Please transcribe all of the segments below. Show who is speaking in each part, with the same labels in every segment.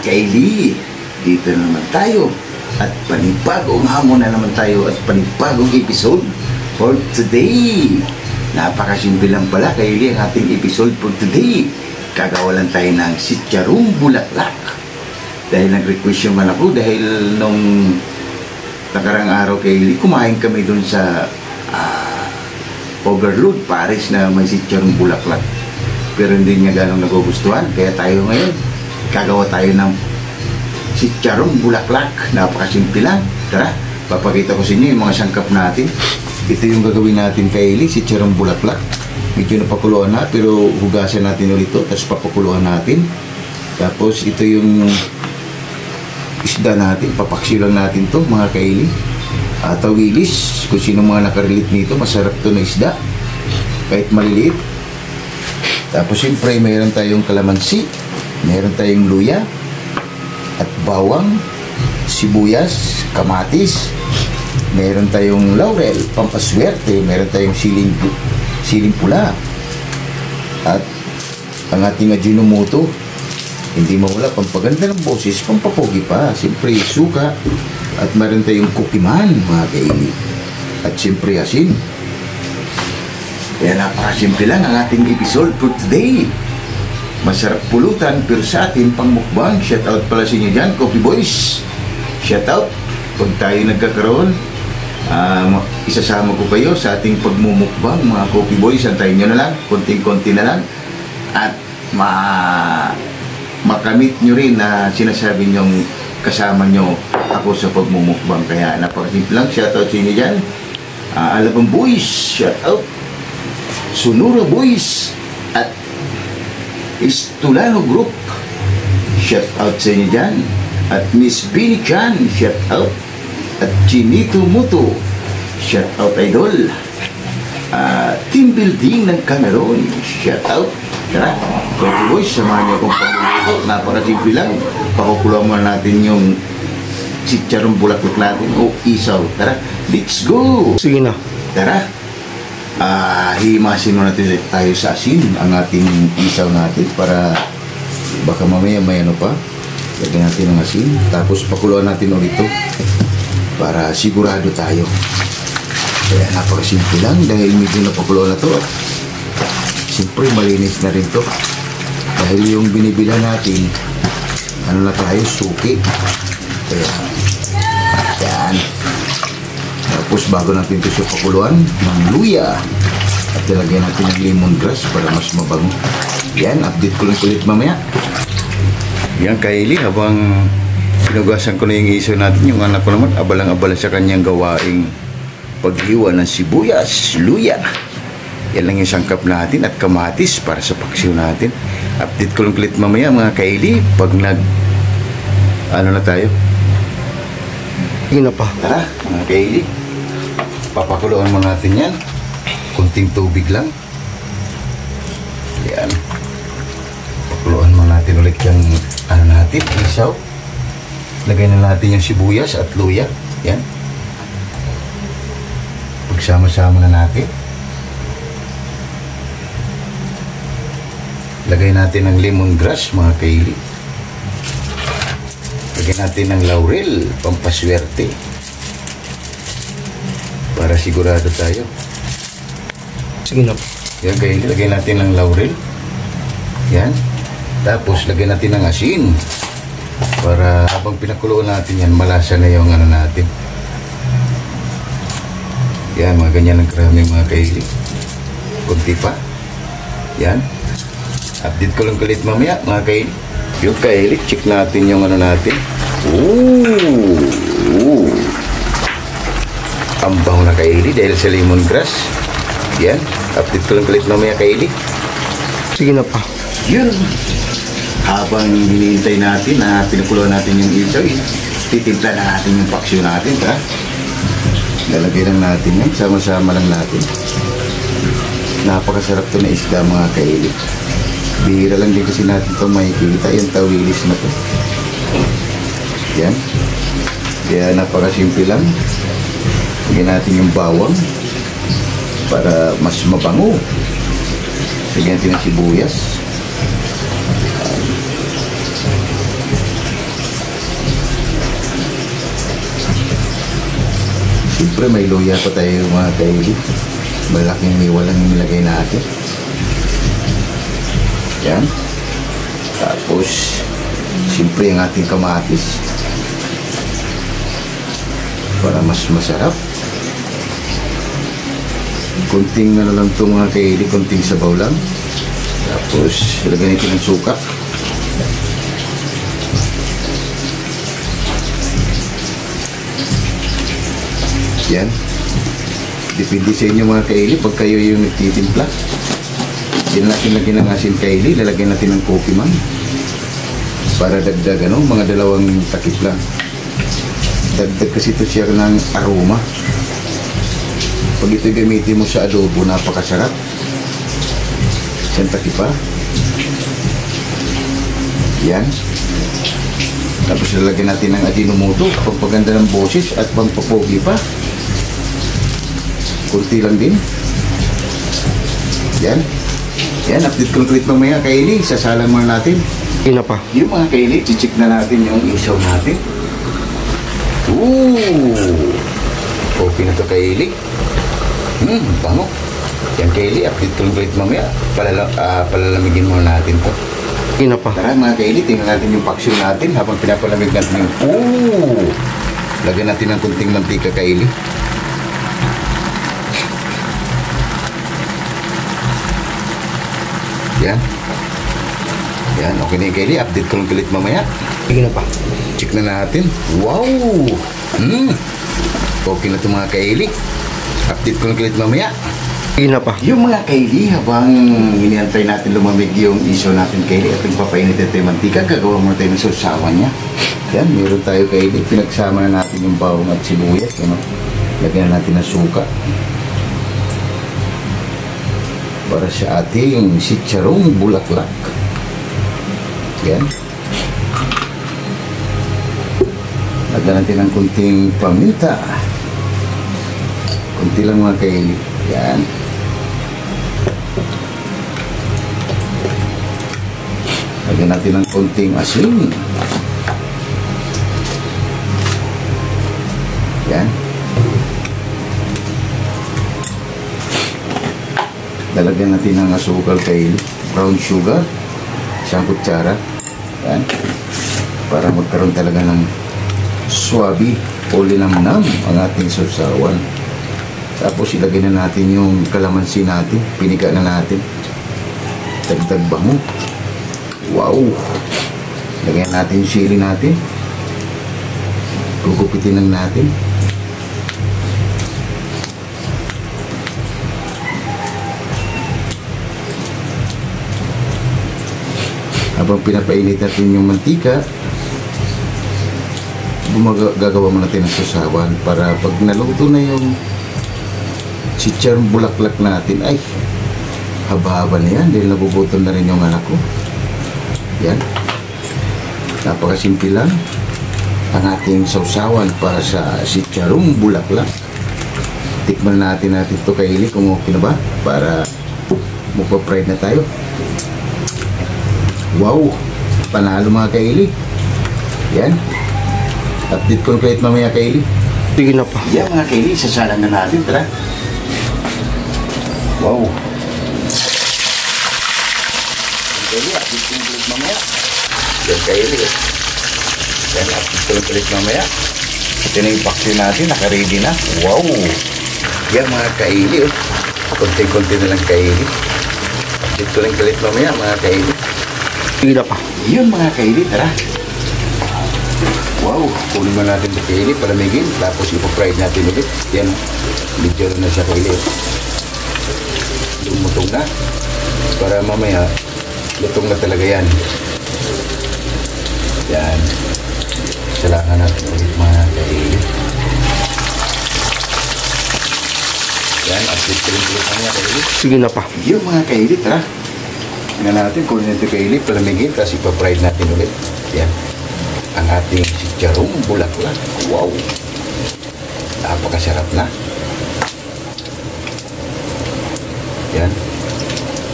Speaker 1: kaili, dito na naman tayo at panibagong hamon na naman tayo at panibagong episode for today. Napakasimple lang pala kaili ang ating episode for today. Kagawalan tayo ng sitsarong bulaklak dahil nag-request yung anak ko dahil nung nakarang araw kaili kumain kami dun sa Overload Paris na may sitsarong bulaklak, pero hindi niya ganong nagugustuhan, kaya tayo ngayon gagawa tayo ng sitsarong bulaklak. Napakasimple lang. Tara, papakita ko sa inyo yung mga sangkap natin. Ito yung gagawin natin kaili, sitsarong bulaklak. Medyo napakuluan na, pero hugasan natin ulit ito, tapos papakuluan natin. Tapos ito yung isda natin, papaksilan natin to mga kaili. Tawilis, kung sino mga nakarelate nito, masarap to na isda kahit maliliit. Tapos siyempre mayroon tayong kalamansi, mayroon tayong luya at bawang, sibuyas, kamatis, mayroon tayong laurel, pampaswerte, mayroon tayong siling pula at ang ating ajinomoto. Hindi mawala, pampaganda ng boses, pampapogi pa, siyempre suka. At meron tayong kukiman mga kaili. At siyempre asin. Kaya napakasimple lang ang ating episode for today. Masarap pulutan pero sa atin pang mukbang. Shout out pala sa inyo dyan, Coffee Boys. Shout out. Pag tayo nagkakaroon, isasama ko kayo sa ating pagmumukbang mga Coffee Boys. Antayin nyo na lang, konting-konti na lang. At makamit nyo rin na sinasabi nyong kasama nyo ako sa pagmumukbang. Kaya napakasimple lang. Shoutout sa inyo dyan. Alabang Boys, shoutout. Sonora Boys at Istulano Group, shoutout sa inyo dyan. At Miss Bini Chan, shoutout. At Chinito Muto, shoutout idol. Team Building ng Cameron, shoutout. Tara, Coffee Boys, samahan niyo akong pagluluto. Napakasimple lang. Pakukuluan muna natin yung sitsarong bulaklak natin o isaw. Tara, let's go! Sige na. Tara, himasin mo natin tayo sa asin ang ating isaw natin para baka mamaya may ano pa. Lagyan natin ng asin. Tapos pakuluan natin ulit ito para sigurado tayo. Kaya napakasimple lang dahil medyo napakuluan na ito. Siyempre malinis na rin to dahil yung binibila natin ano na tayo, suki. Kaya yan. Tapos bago natin ito sa pakuluan ng luya at ilagay natin ng lemongrass para mas mabango. Yan, update ko lang ulit mamaya. Yan kaili, habang pinugasan ko na yung isaw natin, yung anak ko naman abalang-abala sa kanyang gawaing paghiwa ng sibuyas, luya. Yan lang yung sangkap natin at kamatis para sa paksiw natin. Update ko lang ulit mamaya mga kaili pag ano na tayo. Yun na pa. Tara mga kaili, papakuluan mo natin yan. Kunting tubig lang. Yan. Pakuluan mo natin ulit yung ano natin, isaw. Lagay na natin yung sibuyas at luya. Yan. Pagsama-sama na natin. Lagay natin ng lemongrass mga kaili. Lagay natin ng laurel, pampaswerte. Para sigurado tayo. Sige na. Yan kaili, lagay natin ng laurel. Yan. Tapos lagay natin ng asin. Para habang pinakuluan natin yan, malasa na yung ano natin. Yan, mga ganyan ang karami mga kaili. Kunti pa. Yan. Update ko lang ulit mamaya mga kaili. Yung kaili, check natin yung ano natin. Ang bango na kaili dahil sa lemongrass. Yan, update ko lang ulit mamaya kaili. Sige na pa. Yun. Habang hinihintay natin na pinukuluan natin yung isaw, titimpla na natin yung paksiw natin. Ha? Lalagay lang natin yan, sama-sama lang natin. Napakasarap to na isda mga kaili. Bihira lang din kasi natin ito makikita yung tawilis na to. Yan. Kaya napakasimple lang. Lagyan natin yung bawang para mas mabango. Lagyan natin ng sibuyas. Siyempre may luya pa tayo mga kaili. Malaking miwa lang yung nilagay natin. Yan. Tapos siyempre ang ating kamatis para mas masarap. Kunting ano lang ito mga kaili, kunting sabaw lang. Tapos ilagay natin ng suka. Yan. Depende sa inyo mga kaili pag kayo yung nagtitimpla. Yan natin lagyan ng asin kaili, lalagyan natin ng coffee man para dagdag ano, mga dalawang takip lang. Dagdag kasi ito siya ng aroma. Pag ito gamitin mo sa adobo, napakasarap. Isang takip pa. Yan. Tapos lalagyan natin ng Ajinomoto, pampaganda ng boses at pampapogi pa. Kunti lang din. Yan. Yan, update ko lang ulit mamaya kaili. Sasalang muna natin.
Speaker 2: Ina pa.
Speaker 1: Yung mga kaili, chichik na natin yung isaw natin. Okay na to kaili. Bango. Yan kaili, update ko lang ulit mamaya. Palalamigin muna natin to.
Speaker 2: Ina pa.
Speaker 1: Tara mga kaili, tingnan natin yung paksyon natin habang pinapalamig natin yung... Lagyan natin ng kunting mantika kaili. Yan. Yan, okay na yung kaili. Update ko lang ulit mamaya.
Speaker 2: Sige na pa.
Speaker 1: Check na natin. Wow! Okay na ito mga kaili. Update ko lang ulit mamaya.
Speaker 2: Sige na pa.
Speaker 1: Yung mga kaili, habang iniantay natin lumamig yung isaw natin kaili at nagpapainit ito yung mantika, gagawa muna tayo ng sausawan niya. Yan, meron tayo kaili. Pinagsama na natin yung bawang at sibuyas. Ano? Lagyan natin ng suka. Para sa ating sitsarong bulaklak. Yan. Lagyan natin ng kunting paminta. Kunti lang mga kaili. Yan. Lagyan natin ng kunting asin. Yan. Lalagyan natin ng asukal kaili, brown sugar, isang kutsara. Yan. Para magkaroon talaga ng swabe o linamnam ang ating sausawan. Tapos ilagay na natin yung kalamansi natin, piniga na natin. Dagdag bango. Wow! Lagyan natin yung sili natin. Gugupitin lang natin. Habang pinapainit natin yung mantika, gagawa mo natin ng sausawan para pag naluto na yung chicharong bulaklak natin, ay haba-haba na yan dahil nagugutom na rin yung anak ko. Yan, napakasimple lang ang ating sausawan para sa chicharong bulaklak. Tikman natin ito kaili kung okay na ba para magpa-fried na tayo. Wow! Panalo mga kaili. Yan. Update ko kahit mamaya kaili.
Speaker 2: Sige na pa.
Speaker 1: Yan mga kaili, sasalang na natin. Tara. Wow! Kaili, update ko kahit mamaya. Yan kaili. Yan, update ko kahit mamaya. Ito na yung paksyon natin. Naka-ready na. Wow! Yan mga kaili. Konti-konti na lang kaili. Update ko lang kahit mamaya mga kaili.
Speaker 2: Sige na pa.
Speaker 1: Yun mga kaili, tara. Wow, kunin mo natin sa kaili, palamigin, tapos ipa-fried natin ulit. Yan, medyo na siya kaili. Lumutong na. Para mamaya, lutong na talaga yan. Yan. Salangan natin ulit mga kaili. Yan, update ko rin ulit mga kaili.
Speaker 2: Sige na pa.
Speaker 1: Yun mga kaili, tara. Tingnan natin kung ito kaili, palamigin, tapos ipa-fried natin ulit. Yan. Ang ating chicharong bulaklak. Wow! Napakasarap na. Yan.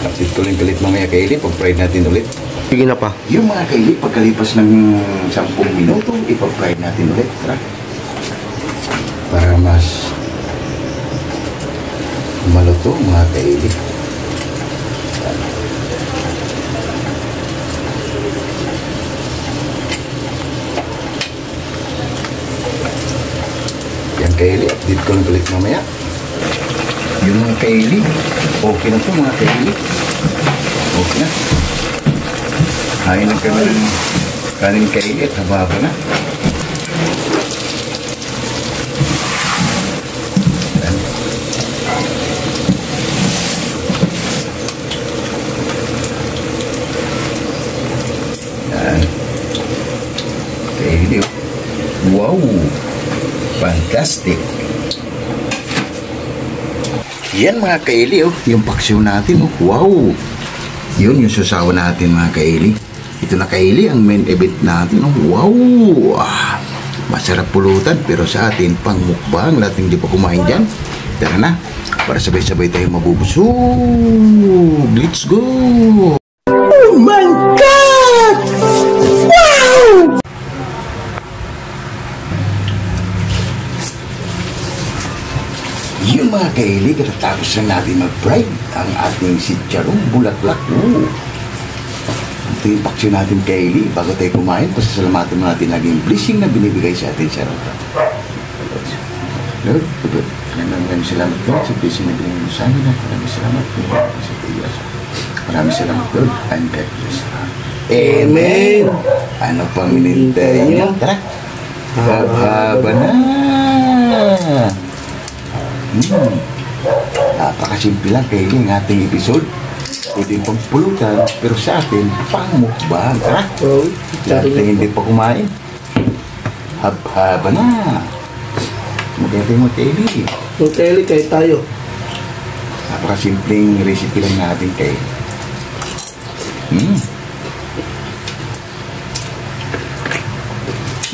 Speaker 1: Update ko rin ulit mamaya kaili, pag-fried natin ulit.
Speaker 2: Sige na pa.
Speaker 1: Yung mga kaili, pagkalipas ng 10 minuto, ipa-fried natin ulit. Tara. Para mas to mga kaili. Yan kaili, update ko lang ulit mamaya. Yung mga kaili, okay na to mga kaili. Okay na. Hain lang kami ng kanin kaili at haba na. Kaili, wow! Fantastic! Yan mga kaili, yung paksiw natin, wow! Yun yung susawa natin mga kaili. Ito na kaili, ang main event natin, wow! Masarap pulutan, pero sa atin, pang mukbang, lahat hindi pa kumain dyan. Tara na, para sabay-sabay tayo mabubusog! Let's go! Oh my God! Wow! Yung mga kaili, katatapos lang natin mag-fry ang ating sitcharong bulaklak. Ito yung paksyo natin kaili. Bago tayo kumain, pasasalamatan mo natin laging blessing na binibigay sa atin sa Lord. Lord, maraming salamat Lord sa blessing na binibigay mo sa amin. Maraming salamat Lord sa Diyos. Maraming salamat Lord. And God bless. Amen! Ano pang minintay niyo? Tara! Haba na! Napakasimple lang kayo yung ating episode. Pwede pang pulutan, pero sa atin, pang-mukbang. Tara! Lahat na hindi pa kumain. Haba na! Maganda yung Mateli.
Speaker 2: Mateli kayo tayo.
Speaker 1: Napakasimpleng recipe lang natin kayo.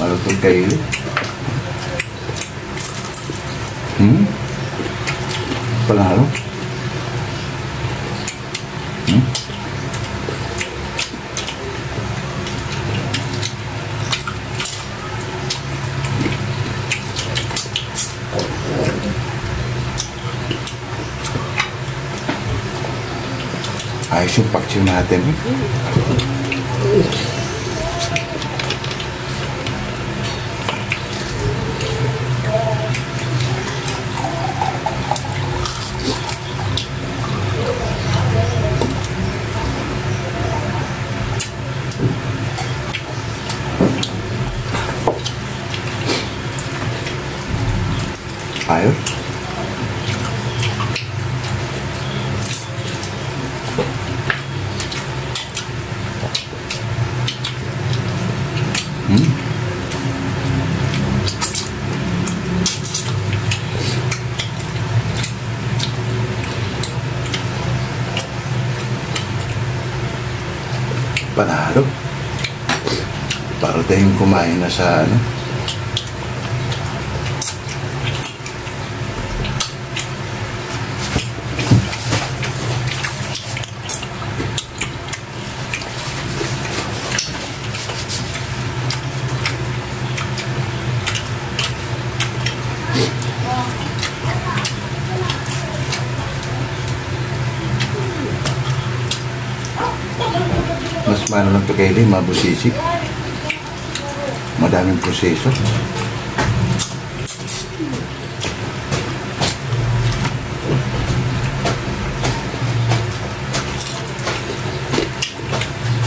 Speaker 1: Malutong kayo. Palalo. Ayos yung paksyo natin. Ayos. Panalo. Para tayong kumain na sa ano. Mas paano lang ito kaili, mabusisip. Madaming proseso.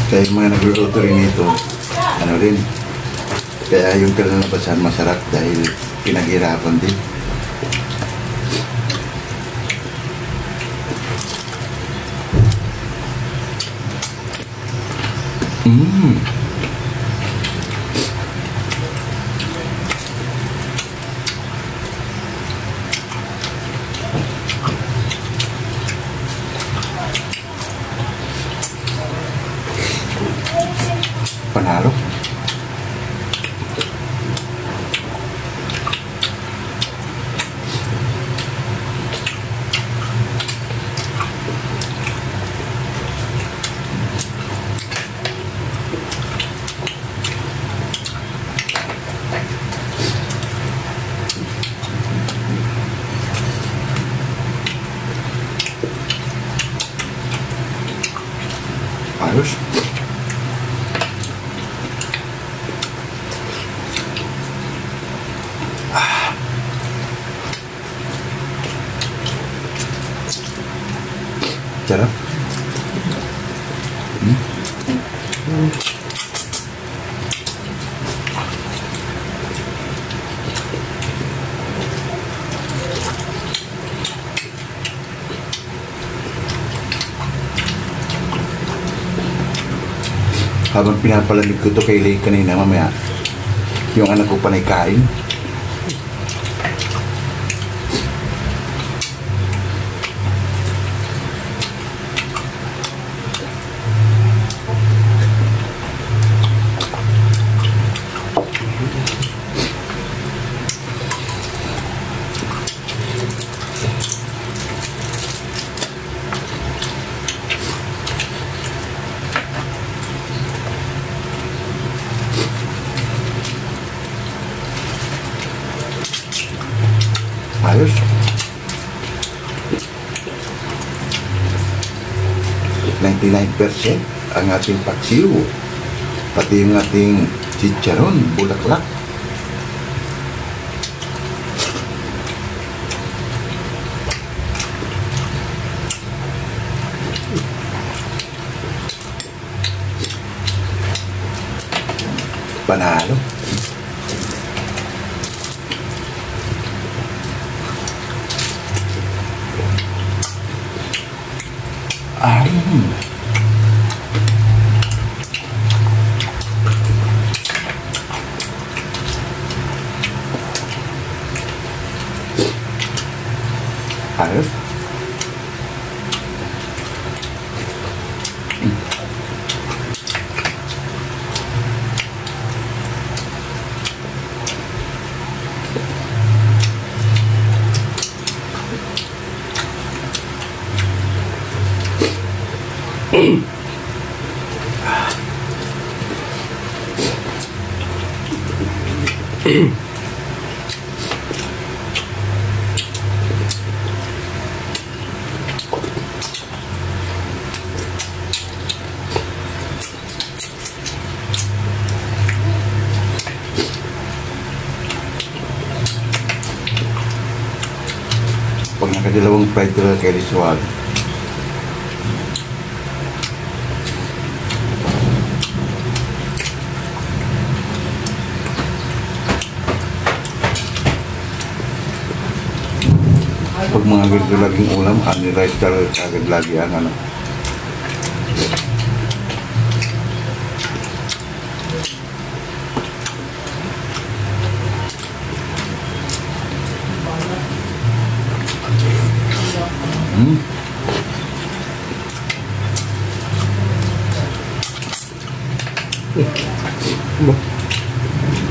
Speaker 1: Kaya yung mga nagluluto rin ito, ano rin, kaya yung kalalabasan masarap dahil pinaghirapan din. Panalo. Sarap. Habang pinapalamig ko to kay Lay kanina, mamaya yung anak ko panay kain. Ayos. %99% ang ating paksiw. Pati yung ating chicharon, bulaklak. Panalo. Ayos. Pag nakadalawang fried talaga kay Rizal. Pag mga ganito laging ulam, honey rice talaga agad lagi ang ano.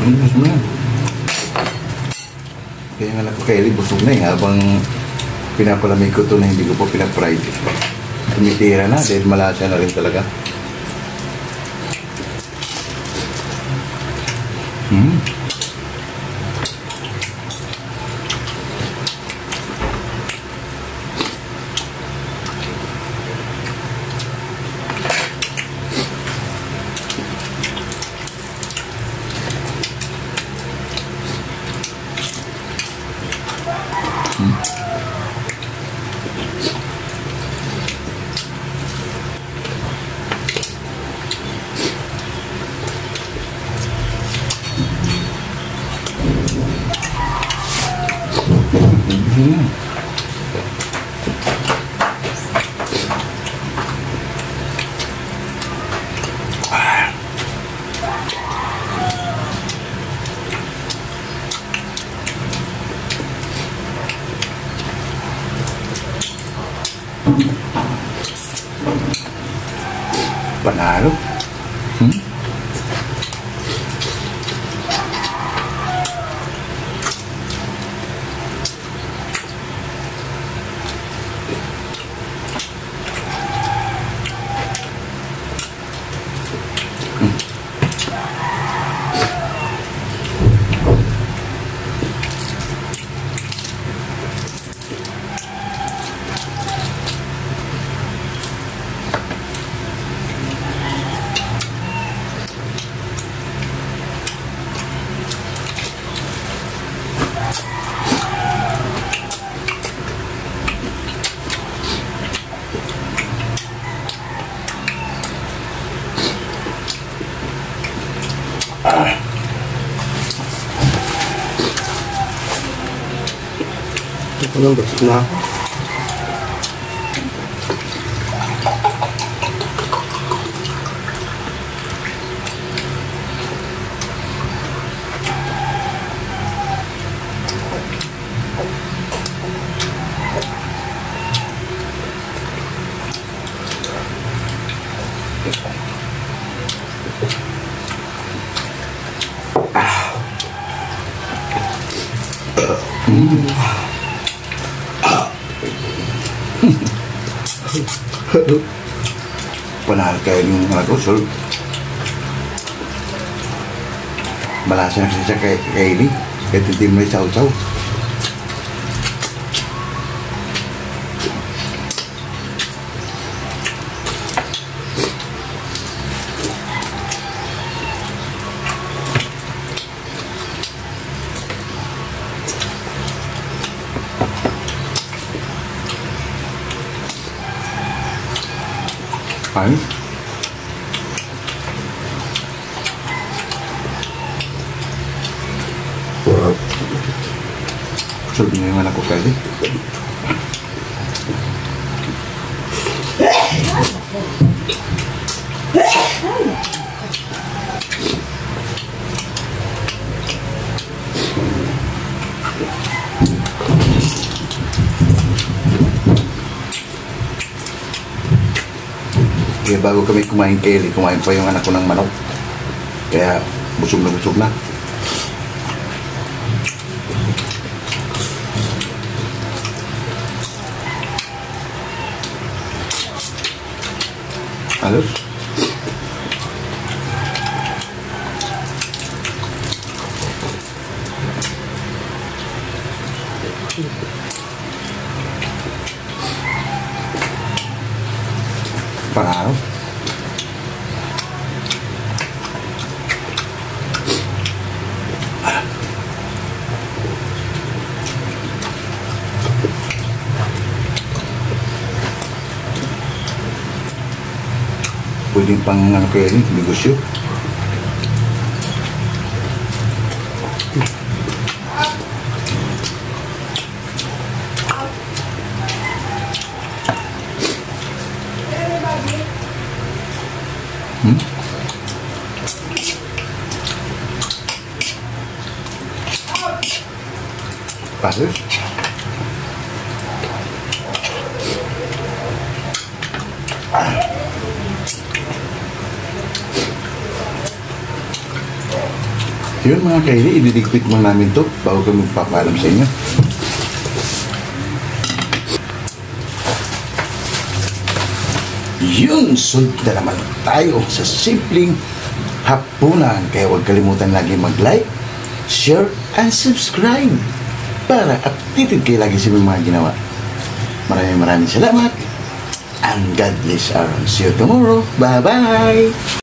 Speaker 1: Busog na. Kaya nga lang ko kay Eli, busog na eh. Habang pinapalamig ko ito na hindi ko pa pinapride. Tumitira na dahil malasa na rin talaga. Panalo.
Speaker 2: Anong gusto na?
Speaker 1: Panahal kayo yung mga kusol. Malasa na siya kay ini. Kahit hindi may saw-saw. Ay. Sabi niya yung anak ko kasi. Kaya bago kami kumain kay kumain pa yung anak ko ng manok. Kaya busog na busog na. Halos. Pangaraw. Pwedeng pang ano kaya rin, negosyo. Pasos. Yun mga kaili, ididigpit mo namin to bago kami magpapaalam sa inyo. Yun, sunod na naman tayo sa simpleng hapunan. Kaya huwag kalimutan lagi mag-like, share, and subscribe para updated kayo lagi sa mga ginawa. Maraming salamat and God bless our. See you tomorrow. Bye-bye!